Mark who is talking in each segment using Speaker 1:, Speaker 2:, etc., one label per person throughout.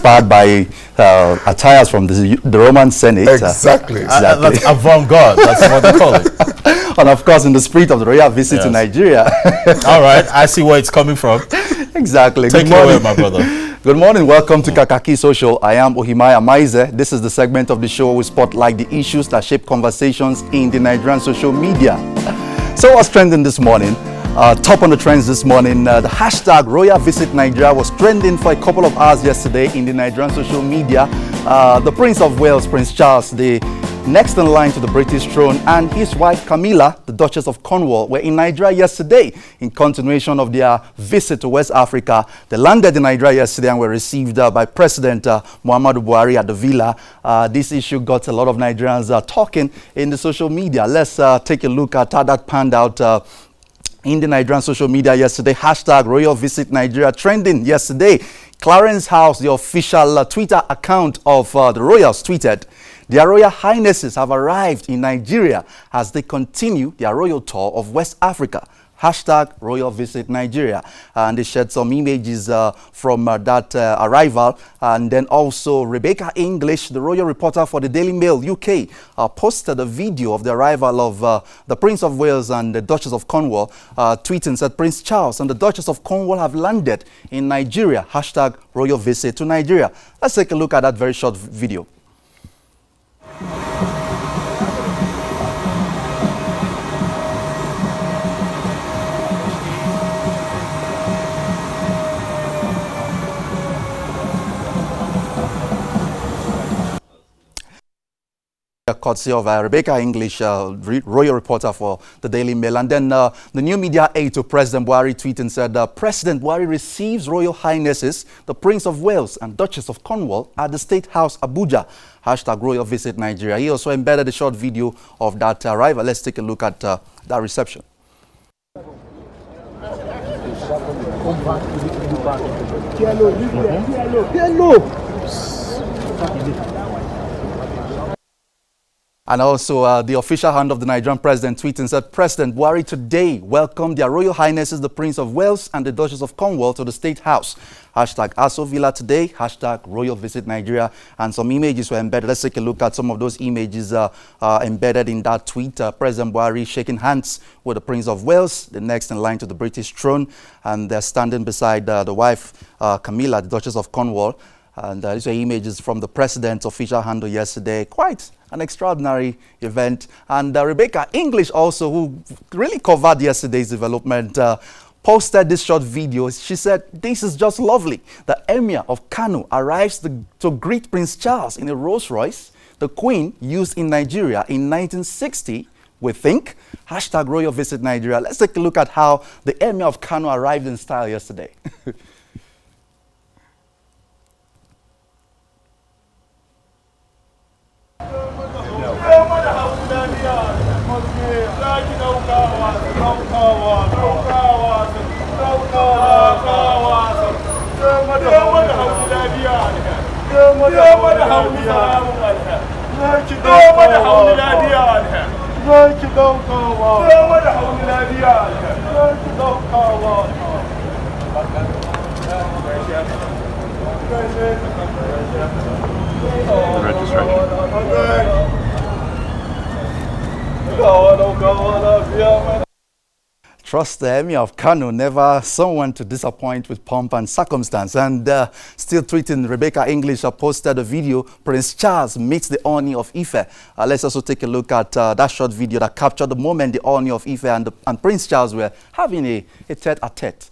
Speaker 1: inspired by attires from the Roman Senate.
Speaker 2: Exactly.
Speaker 1: Exactly.
Speaker 3: That's avant-garde. That's what they call it.
Speaker 1: And of course, in the spirit of the royal visit to Nigeria.
Speaker 3: All right, I see where it's coming from.
Speaker 1: Exactly.
Speaker 3: Take it away, my brother.
Speaker 1: Good morning. Welcome to Kakaki Social. I am Ohimaya Maize. This is the segment of the show where we spotlight the issues that shape conversations in the Nigerian social media. So what's trending this morning? Top on the trends this morning, the hashtag Royal Visit Nigeria was trending for a couple of hours yesterday in the Nigerian social media. The Prince of Wales, Prince Charles, the next in line to the British throne, and his wife Camilla, the Duchess of Cornwall, were in Nigeria yesterday in continuation of their visit to West Africa. They landed in Nigeria yesterday and were received by President Muhammadu Buhari at the villa. This issue got a lot of Nigerians talking in the social media. Let's take a look at how that panned out in the Nigerian social media yesterday. Hashtag Royal Visit Nigeria trending yesterday. Clarence House, the official Twitter account of the Royals, tweeted, "Their Royal Highnesses have arrived in Nigeria as they continue their royal tour of West Africa. Hashtag Royal Visit Nigeria." And they shared some images from that arrival. And then also Rebecca English, the royal reporter for the Daily Mail UK, posted a video of the arrival of the Prince of Wales and the Duchess of Cornwall, tweeting, said, "Prince Charles and the Duchess of Cornwall have landed in Nigeria. Hashtag Royal Visit to Nigeria." Let's take a look at that very short video. Courtesy of Rebecca English, royal reporter for the Daily Mail. And then the new media aide to President Buhari tweeted and said, "President Buhari receives Royal Highnesses, the Prince of Wales and Duchess of Cornwall at the State House, Abuja. Hashtag Royal Visit Nigeria." He also embedded a short video of that arrival. Let's take a look at that reception. And also the official hand of the Nigerian president tweeted and said, "President Buhari today welcomed their Royal Highnesses, the Prince of Wales and the Duchess of Cornwall to the State House. Hashtag Aso Villa today. Hashtag Royal Visit Nigeria." And some images were embedded. Let's take a look at some of those images embedded in that tweet. President Buhari shaking hands with the Prince of Wales, the next in line to the British throne. And they're standing beside the wife, Camilla, the Duchess of Cornwall. And these are images from the president's official handle yesterday. Quite an extraordinary event. And Rebecca English also, who really covered yesterday's development, posted this short video. She said, "This is just lovely. The Emir of Kano arrives to greet Prince Charles in a Rolls Royce the Queen used in Nigeria in 1960. We think." Hashtag Royal Visit Nigeria. Let's take a look at how the Emir of Kano arrived in style yesterday. Trust the Emir of Kano, never someone to disappoint with pomp and circumstance. And still tweeting, Rebecca English posted a video, Prince Charles meets the Oni of Ife. Let's also take a look at that short video that captured the moment the Oni of Ife and Prince Charles were having a tete-a-tete.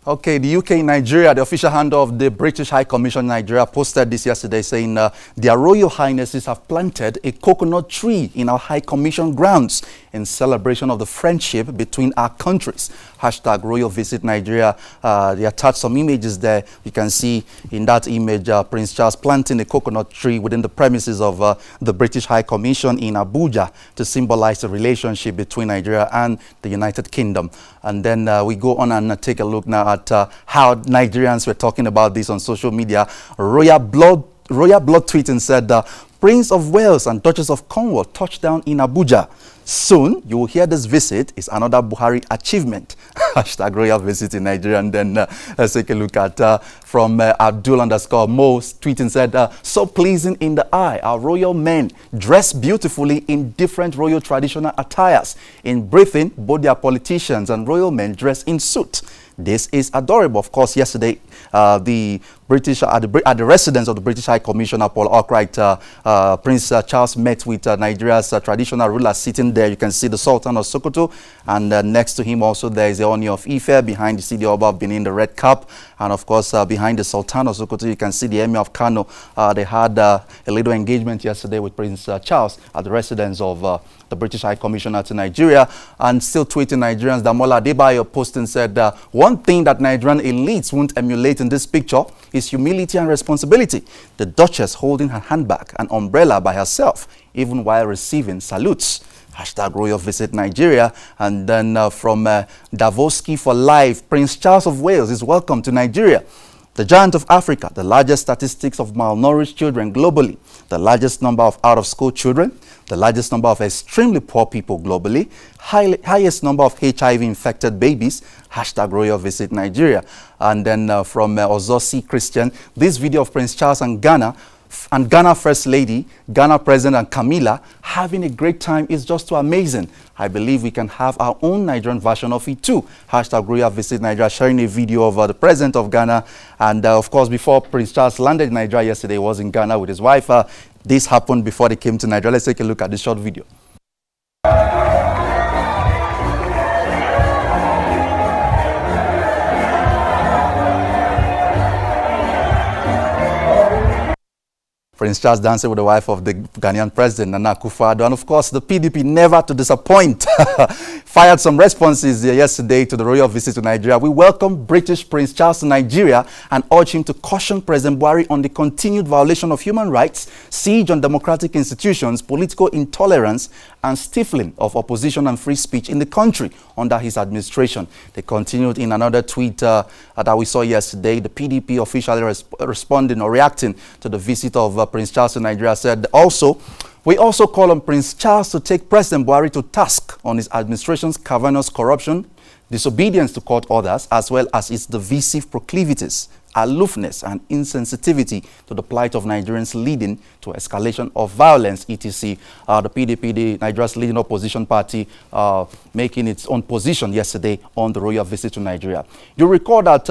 Speaker 1: Okay, the UK Nigeria, the official handle of the British High Commission Nigeria, posted this yesterday saying their Royal Highnesses have planted a coconut tree in our High Commission grounds in celebration of the friendship between our countries. Hashtag Royal Visit Nigeria. They attached some images there. You can see in that image Prince Charles planting a coconut tree within the premises of the British High Commission in Abuja to symbolize the relationship between Nigeria and the United Kingdom. And then we go on and take a look now at how Nigerians were talking about this on social media. Royal Blood tweeting said, Prince of Wales and Duchess of Cornwall touched down in Abuja. Soon, you will hear this visit is another Buhari achievement. Hashtag royal visit in Nigeria. And then let's take a look at from Abdul_Mo tweeting said, so pleasing in the eye, our royal men dress beautifully in different royal traditional attires. In briefing, both their politicians and royal men dress in suit. This is adorable. Of course, yesterday, the British at the residence of the British High Commissioner Paul Arkwright, Prince Charles met with Nigeria's traditional rulers sitting there. You can see the Sultan of Sokoto, and next to him also there is the Oni of Ife, behind the Sidi Oba of Benin, the red cap, and of course behind the Sultan of Sokoto you can see the Emir of Kano. They had a little engagement yesterday with Prince Charles at the residence of the British High Commissioner to Nigeria. And still tweeting Nigerians, Damola Adebayo posting said, one thing that Nigerian elites won't emulate in this picture is humility and responsibility. The Duchess holding her handbag and umbrella by herself, even while receiving salutes. Hashtag royal visit Nigeria. And then from Davoski for Life, Prince Charles of Wales is welcome to Nigeria. The giant of Africa, the largest statistics of malnourished children globally, the largest number of out-of-school children, the largest number of extremely poor people globally, highest number of HIV-infected babies, hashtag royal visit Nigeria. And then from Ozosi Christian, this video of Prince Charles and Ghana First Lady, Ghana President and Camilla having a great time is just too amazing. I believe we can have our own Nigerian version of it too. Hashtag royal visit Nigeria, sharing a video of the President of Ghana. And of course, before Prince Charles landed in Nigeria yesterday, he was in Ghana with his wife. This happened before they came to Nigeria. Let's take a look at this short video. Prince Charles dancing with the wife of the Ghanaian president, Nana Akufo-Addo. And of course, the PDP, never to disappoint, fired some responses yesterday to the royal visit to Nigeria. We welcome British Prince Charles to Nigeria and urge him to caution President Buhari on the continued violation of human rights, siege on democratic institutions, political intolerance, and stifling of opposition and free speech in the country under his administration. They continued in another tweet that we saw yesterday. The PDP officially responding or reacting to the visit of Prince Charles to Nigeria said, we also call on Prince Charles to take President Buhari to task on his administration's cavernous corruption, disobedience to court orders, as well as its divisive proclivities, aloofness and insensitivity to the plight of Nigerians, leading to escalation of violence, etc. The PDP, Nigeria's leading opposition party, making its own position yesterday on the royal visit to Nigeria. You recall that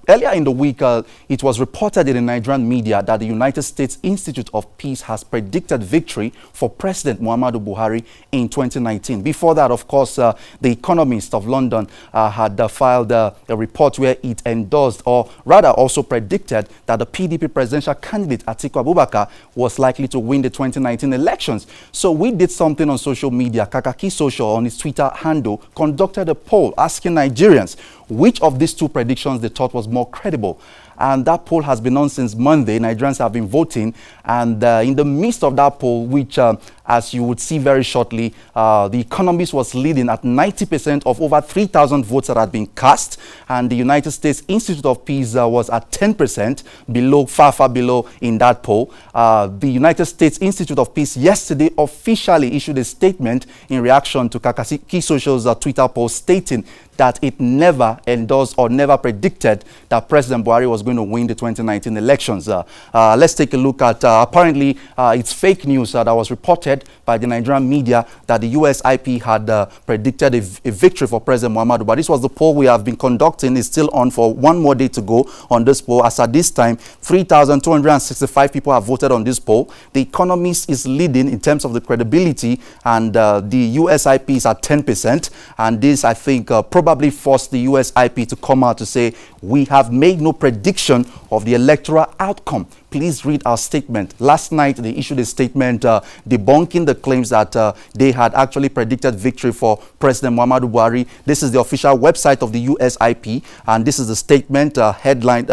Speaker 1: earlier in the week, it was reported in the Nigerian media that the United States Institute of Peace has predicted victory for President Muhammadu Buhari in 2019. Before that, of course, The Economist of London had filed a report where it endorsed, or rather also predicted, that the PDP presidential candidate Atiku Abubakar was likely to win the 2019 elections. So we did something on social media. Kakaki Social, on his Twitter handle, conducted a poll asking Nigerians which of these two predictions they thought was more credible. And that poll has been on since Monday. Nigerians have been voting. And in the midst of that poll, which, as you would see very shortly, The Economist was leading at 90% of over 3,000 votes that had been cast. And the United States Institute of Peace was at 10%, below, far below in that poll. The United States Institute of Peace yesterday officially issued a statement in reaction to Kakaki Social's Twitter post, stating that it never endorsed or never predicted that President Buhari was going to win the 2019 elections. Let's take a look at, apparently, it's fake news that was reported by the Nigerian media that the USIP had predicted a victory for President Muhammadu. But this was the poll we have been conducting. It's still on for one more day to go on this poll. As at this time, 3,265 people have voted on this poll. The Economist is leading in terms of the credibility, and the USIP is at 10%. And this, I think, probably forced the USIP to come out to say, we have made no prediction of the electoral outcome. please read our statement. Last night, they issued a statement debunking the claims that they had actually predicted victory for President Muhammadu Buhari. This is the official website of the USIP, and this is the statement headline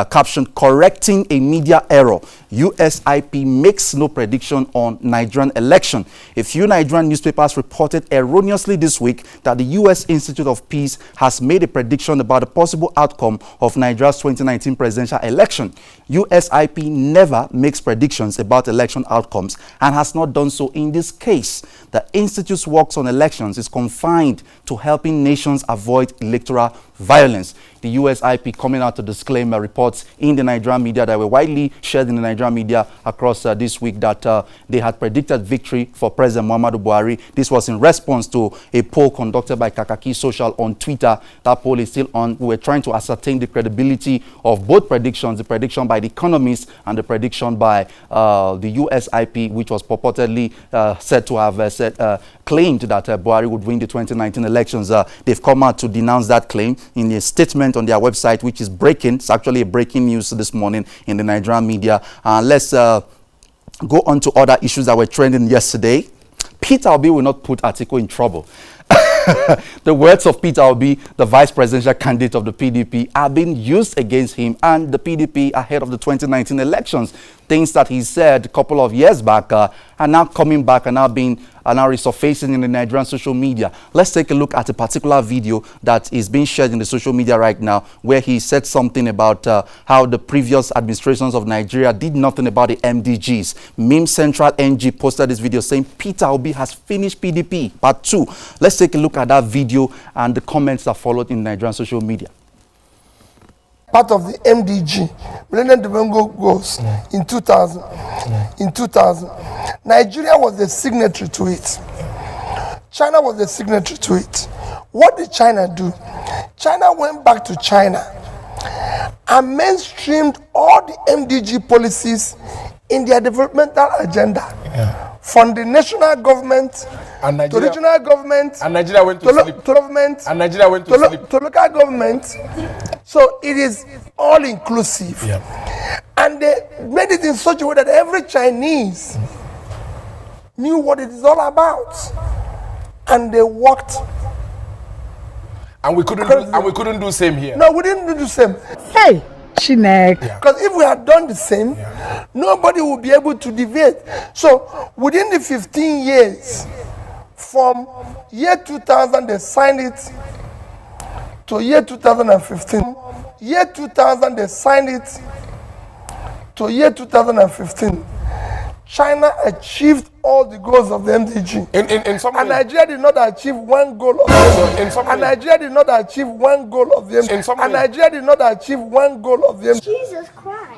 Speaker 1: captioned, "Correcting a media error. USIP makes no prediction on Nigerian election." A few Nigerian newspapers reported erroneously this week that the U.S. Institute of Peace has made a prediction about the possible outcome of Nigeria's 2019 presidential election. USIP never makes predictions about election outcomes and has not done so in this case. The Institute's work on elections is confined to helping nations avoid electoral violence. The USIP coming out to disclaim reports in the Nigerian media that were widely shared in the Nigerian media across this week that they had predicted victory for President Muhammadu Buhari. This was in response to a poll conducted by Kakaki Social on Twitter. That poll is still on. We were trying to ascertain the credibility of both predictions, the prediction by The Economist and the prediction by the USIP, which was purportedly said to have claimed that Buhari would win the 2019 elections. They've come out to denounce that claim in a statement on their website, which is breaking. It's actually a breaking news this morning in the Nigerian media. Let's go on to other issues that were trending yesterday. Peter Obi will not put Atiku in trouble. The words of Peter Obi, the vice presidential candidate of the PDP, are being used against him and the PDP ahead of the 2019 elections. Things that he said a couple of years back are now coming back and now resurfacing in the Nigerian social media. Let's take a look at a particular video that is being shared in the social media right now, where he said something about how the previous administrations of Nigeria did nothing about the MDGs. Meme Central NG posted this video saying Peter Obi has finished PDP. Part 2. Let's take a look at that video and the comments that followed in Nigerian social media.
Speaker 2: Part of the MDG, Millennium Development Goals, in 2000. In 2000, Nigeria was the signatory to it. China was the signatory to it. What did China do? China went back to China and mainstreamed all the MDG policies in their developmental agenda. Yeah. From the national government to regional government,
Speaker 4: and Nigeria went to sleep.
Speaker 2: To government,
Speaker 4: and Nigeria went to sleep.
Speaker 2: To local government. So it is all inclusive. Yeah. And they made it in such a way that every Chinese knew what it is all about. And they worked.
Speaker 4: And we couldn't do the same here.
Speaker 2: No, we didn't do the same.
Speaker 5: Hey, Chinek.
Speaker 2: Because if we had done the same, nobody would be able to deviate. So within the 15 years, from year 2000, they signed it, to year 2015. Year 2000, they signed it, to year 2015. China achieved all the goals of the MDG.
Speaker 4: In some
Speaker 2: and
Speaker 4: way,
Speaker 2: Nigeria did not achieve one goal of the MDG. And Nigeria did not achieve one goal of the MDG. And Nigeria did not achieve one goal of the MDG.
Speaker 6: Jesus Christ.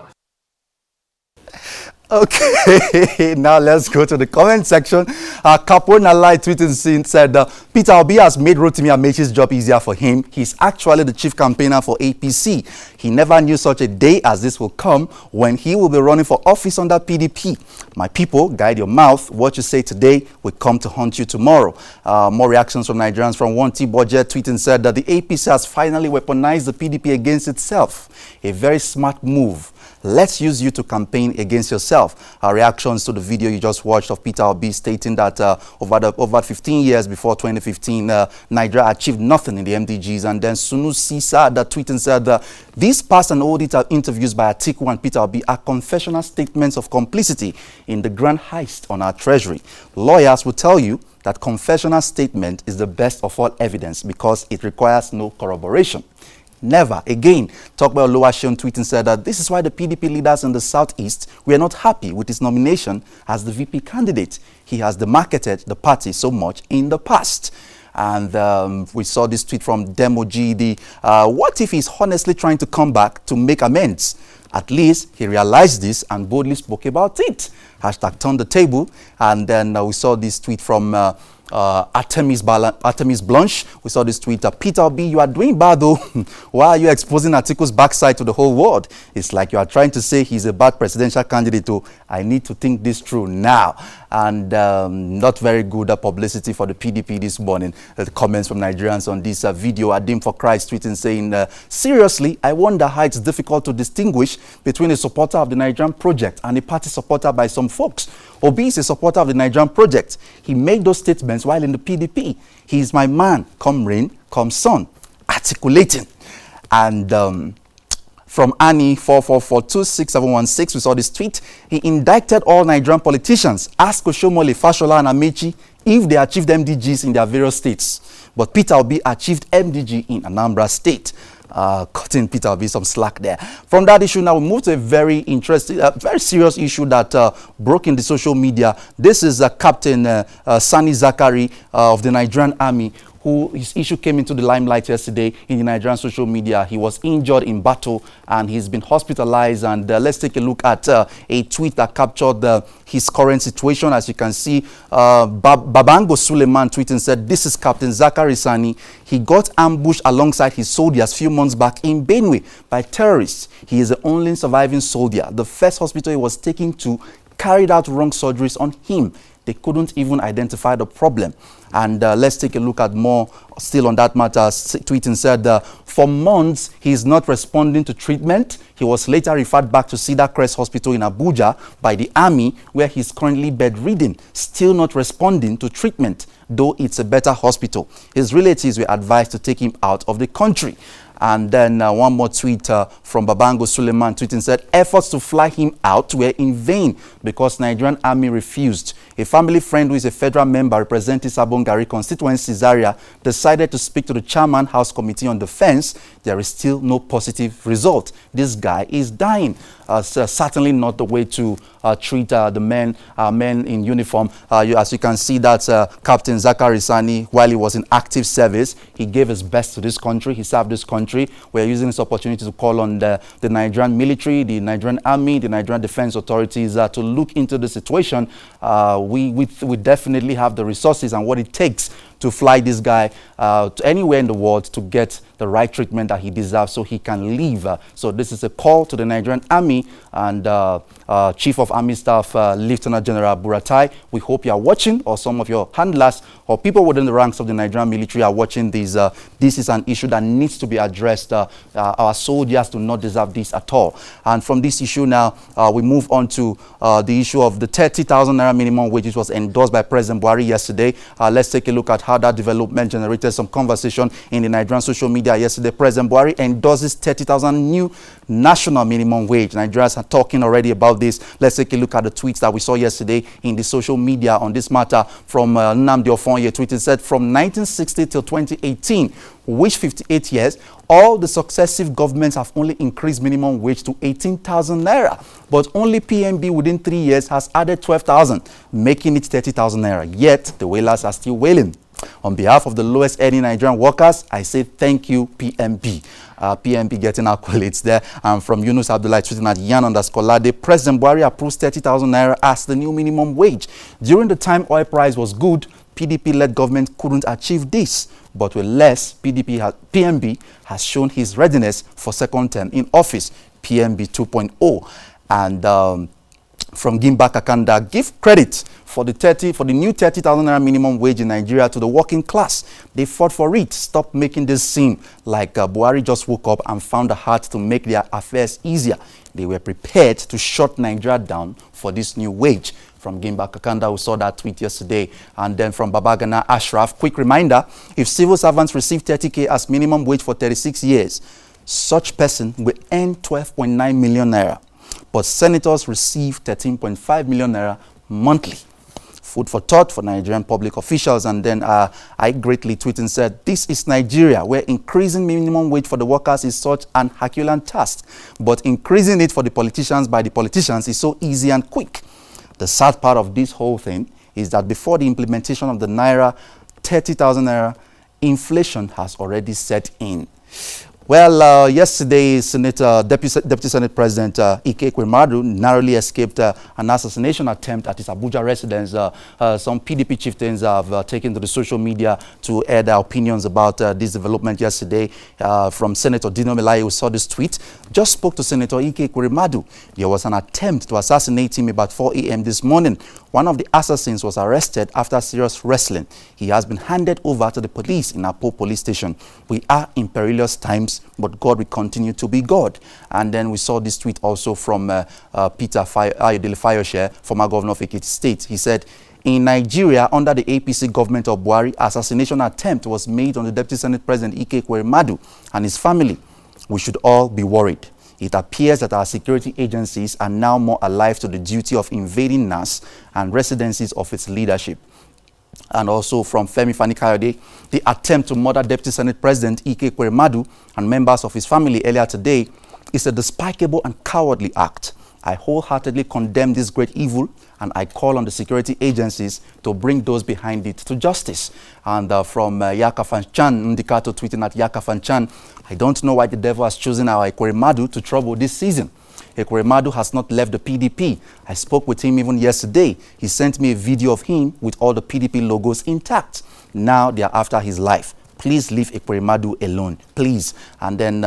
Speaker 1: Okay, now let's go to the comment section. Kapona Lai tweeting said, Peter Obi has made Rotimi Amechi's job easier for him. He's actually the chief campaigner for APC. He never knew such a day as this will come when he will be running for office under PDP. My people, guide your mouth. What you say today will come to haunt you tomorrow. More reactions from Nigerians. From 1T Budget tweeting said that the APC has finally weaponized the PDP against itself. A very smart move. Let's use you to campaign against yourself. Our reactions to the video you just watched of Peter Obi stating that over 15 years before 2015, Nigeria achieved nothing in the MDGs. And then Sunu Sisa that tweeted said, these past and audit interviews by Atiku and Peter Obi are confessional statements of complicity in the grand heist on our treasury. Lawyers will tell you that confessional statement is the best of all evidence because it requires no corroboration. Never again. Talkback Oluwaseun tweeting said that this is why the PDP leaders in the Southeast were not happy with his nomination as the VP candidate. He has demarketed the party so much in the past. And we saw this tweet from Demo GD. What if he's honestly trying to come back to make amends? At least he realized this and boldly spoke about it. Hashtag turn the table. And then we saw this tweet from Artemis Blanche. We saw this tweet. Peter Obi, you are doing bad though. Why are you exposing Atiku's backside to the whole world? It's like you are trying to say he's a bad presidential candidate. I need to think this through now. and not very good publicity for the PDP this morning. The comments from Nigerians on this video. Adim for Christ tweeting saying, seriously, I wonder how it's difficult to distinguish between a supporter of the Nigerian project and a party supporter by some folks. Obi is a supporter of the Nigerian project. He made those statements while in the PDP. He is my man, come rain, come sun, articulating. And from Annie 444266716, we saw this tweet. He indicted all Nigerian politicians, asked Oshomole, Fashola, and Amechi if they achieved MDGs in their various states. But Peter Obi achieved MDG in Anambra State. Cutting Peter Obi some slack there. From that issue, now we move to a very interesting, very serious issue that broke in the social media. This is Captain Sani Zakari of the Nigerian Army, who his issue came into the limelight yesterday in the Nigerian social media. He was injured in battle and he's been hospitalized. And let's take a look at a tweet that captured his current situation. As you can see, Babango Suleiman tweeting said, "This is Captain Zakari Sani. He got ambushed alongside his soldiers a few months back in Benue by terrorists. He is the only surviving soldier. The first hospital he was taken to carried out wrong surgeries on him. They couldn't even identify the problem." And let's take a look at more still on that matter. Tweeting said, for months, he is not responding to treatment. He was later referred back to Cedar Crest Hospital in Abuja by the army, where he's currently bedridden, still not responding to treatment, though it's a better hospital. His relatives were advised to take him out of the country. And then one more tweet from Babango Suleiman tweeting said, efforts to fly him out were in vain because Nigerian army refused. A family friend who is a federal member representing Sabongari constituency Zaria decided to speak to the chairman House Committee on Defense. There is still no positive result. This guy is dying. Certainly not the way to treat the men in uniform. As you can see, that's Captain Zakari Sani. While he was in active service, he gave his best to this country. He served this country. We're using this opportunity to call on the Nigerian military, the Nigerian army, the Nigerian defense authorities to look into the situation. We definitely have the resources and what it takes to fly this guy to anywhere in the world to get the right treatment that he deserves so he can live. So this is a call to the Nigerian Army and Chief of Army Staff, Lieutenant General Buratai. We hope you are watching, or some of your handlers or people within the ranks of the Nigerian military are watching this. This is an issue that needs to be addressed. Our soldiers do not deserve this at all. And from this issue now, we move on to the issue of the 30,000 Naira minimum wage, which was endorsed by President Buhari yesterday. Let's take a look at how that development generated some conversation in the Nigerian social media yesterday. President Buhari endorses 30,000 new national minimum wage. Nigerians are talking already about this. Let's take a look at the tweets that we saw yesterday in the social media on this matter from Nnamdi Ofonye. Tweeted said, from 1960 till 2018, which 58 years, all the successive governments have only increased minimum wage to 18,000 naira, but only PMB within 3 years has added 12,000, making it 30,000 naira. Yet the wailers are still wailing. On behalf of the lowest earning Nigerian workers, I say thank you, PMB. PMB getting accolades there. And from Yunus Abdullah tweeting at Yan_Lade, President Buhari approves 30,000 naira as the new minimum wage. During the time oil price was good, PDP-led government couldn't achieve this. But with less, PMB has shown his readiness for second term in office, PMB 2.0. And from Gimba Kakanda, give credit for the new 30,000 naira minimum wage in Nigeria to the working class. They fought for it. Stop making this seem like Buhari just woke up and found the heart to make their affairs easier. They were prepared to shut Nigeria down for this new wage. From Gimba Kakanda, who saw that tweet yesterday. And then from Babagana Ashraf, quick reminder, if civil servants receive 30K as minimum wage for 36 years, such person will earn 12.9 million naira. But senators receive 13.5 million naira monthly. Food for thought for Nigerian public officials. And then I greatly tweeted and said, this is Nigeria, where increasing minimum wage for the workers is such an Herculean task. But increasing it for the politicians by the politicians is so easy and quick. The sad part of this whole thing is that before the implementation of the Naira, 30,000 Naira, inflation has already set in. Well, yesterday, Deputy Senate President Ike Ekweremadu narrowly escaped an assassination attempt at his Abuja residence. Some PDP chieftains have taken to the social media to air their opinions about this development yesterday. From Senator Dino Melaye, who saw this tweet, just spoke to Senator Ike Ekweremadu. There was an attempt to assassinate him about 4 a.m. this morning. One of the assassins was arrested after serious wrestling. He has been handed over to the police in Apo police station. We are in perilous times, but God will continue to be God. And then we saw this tweet also from Peter Ayodele Fayose, former governor of Ekiti State. He said, in Nigeria, under the APC government of Buhari, assassination attempt was made on the Deputy Senate President Ike Ekweremadu and his family. We should all be worried. It appears that our security agencies are now more alive to the duty of invading NAS and residencies of its leadership. And also from Femi Fani-Kayode, the attempt to murder Deputy Senate President Ike Ekweremadu and members of his family earlier today is a despicable and cowardly act. I wholeheartedly condemn this great evil, and I call on the security agencies to bring those behind it to justice. And from Yaka Fanchan, Ndikato tweeting at Yaka Fanchan, I don't know why the devil has chosen our Ekweremadu to trouble this season. Ekweremadu has not left the PDP. I spoke with him even yesterday. He sent me a video of him with all the PDP logos intact. Now they are after his life. Please leave Ekweremadu alone, please. And then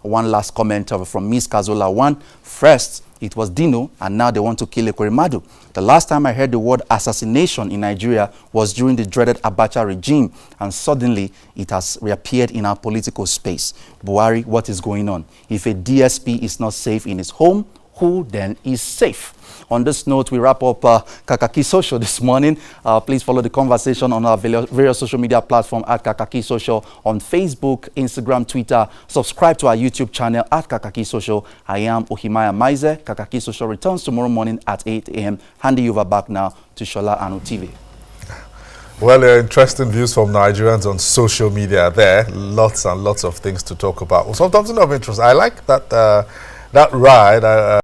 Speaker 1: one last comment from Miss Kazola 1. First, it was Dino, and now they want to kill Ekweremadu. The last time I heard the word assassination in Nigeria was during the dreaded Abacha regime, and suddenly it has reappeared in our political space. Buhari, what is going on? If a DSP is not safe in his home, who then is safe? On this note, we wrap up Kakaki Social this morning. Please follow the conversation on our various social media platforms at Kakaki Social on Facebook, Instagram, Twitter. Subscribe to our YouTube channel at Kakaki Social. I am Ohimaya Maize. Kakaki Social returns tomorrow morning at 8 a.m. Handing you over back now to Shola Anu TV.
Speaker 6: Well, interesting views from Nigerians on social media there. Lots and lots of things to talk about. Well, something of interest. I like that that ride.